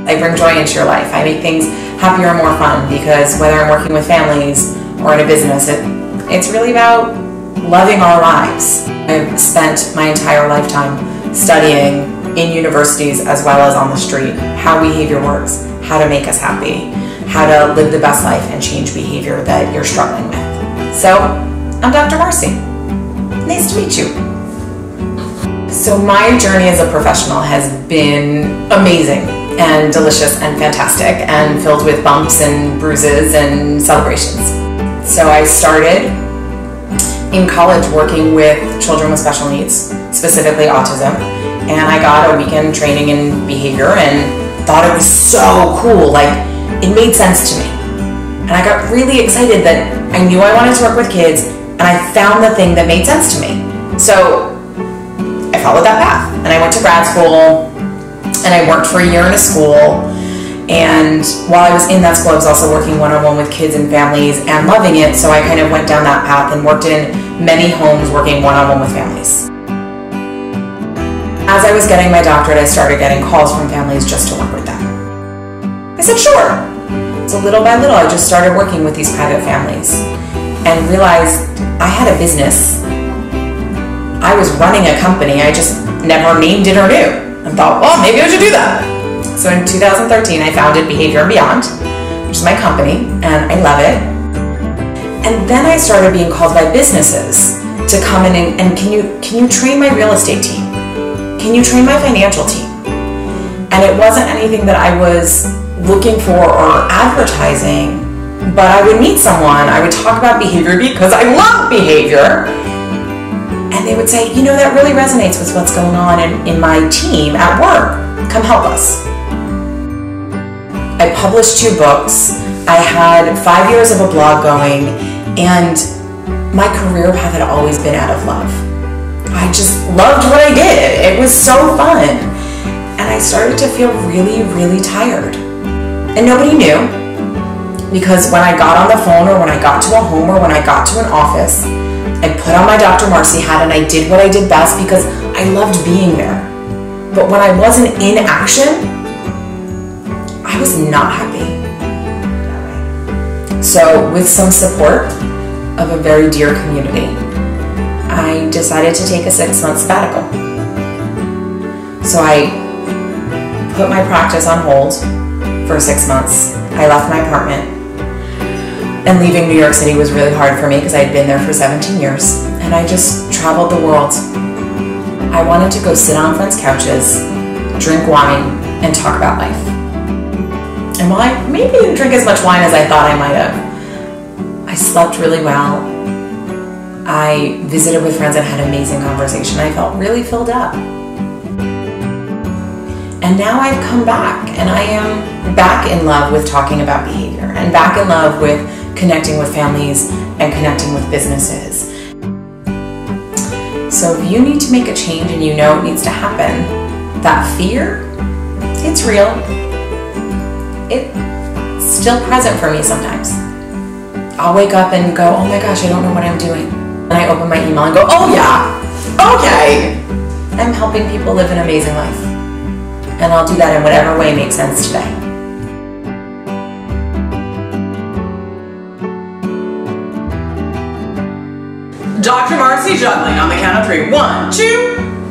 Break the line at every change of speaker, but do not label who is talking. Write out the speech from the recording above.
I bring joy into your life. I make things happier and more fun because whether I'm working with families or in a business, it's really about loving our lives. I've spent my entire lifetime studying in universities as well as on the street how behavior works, how to make us happy, how to live the best life and change behavior that you're struggling with. So, I'm Dr. Marcy. Nice to meet you. So my journey as a professional has been amazing and delicious and fantastic and filled with bumps and bruises and celebrations. So I started in college working with children with special needs, specifically autism, and I got a weekend training in behavior and thought it was so cool, like it made sense to me. And I got really excited that I knew I wanted to work with kids and I found the thing that made sense to me. So I followed that path and I went to grad school and I worked for a year in a school, and while I was in that school I was also working one-on-one with kids and families and loving it, so I kind of went down that path and worked in many homes working one-on-one with families. As I was getting my doctorate, I started getting calls from families just to work with them. I said sure. So little by little I just started working with these private families and realized I had a business. I was running a company, I just never named it or knew, and thought, well, maybe I should do that. So in 2013, I founded Behavior and Beyond, which is my company, and I love it. And then I started being called by businesses to come in and can you train my real estate team? Can you train my financial team? And it wasn't anything that I was looking for or advertising, but I would meet someone, I would talk about behavior because I love behavior, and they would say, you know, that really resonates with what's going on in my team at work. Come help us. I published 2 books. I had 5 years of a blog going, and my career path had always been out of love. I just loved what I did. It was so fun. And I started to feel really, really tired. And nobody knew, because when I got on the phone or when I got to a home or when I got to an office, I put on my Dr. Marcy hat and I did what I did best because I loved being there. But when I wasn't in action, I was not happy. So with some support of a very dear community, I decided to take a 6-month sabbatical. So I put my practice on hold for 6 months. I left my apartment. And leaving New York City was really hard for me because I had been there for 17 years. And I just traveled the world. I wanted to go sit on friends' couches, drink wine, and talk about life. And while I maybe didn't drink as much wine as I thought I might have, I slept really well. I visited with friends and had amazing conversation. I felt really filled up. And now I've come back and I am back in love with talking about behavior and back in love with connecting with families and connecting with businesses. So if you need to make a change and you know it needs to happen, that fear, it's real. It's still present for me sometimes. I'll wake up and go, oh my gosh, I don't know what I'm doing. And I open my email and go, oh yeah, okay. I'm helping people live an amazing life. And I'll do that in whatever way makes sense today. Dr. Marcy juggling on the count of 3. 1, 2.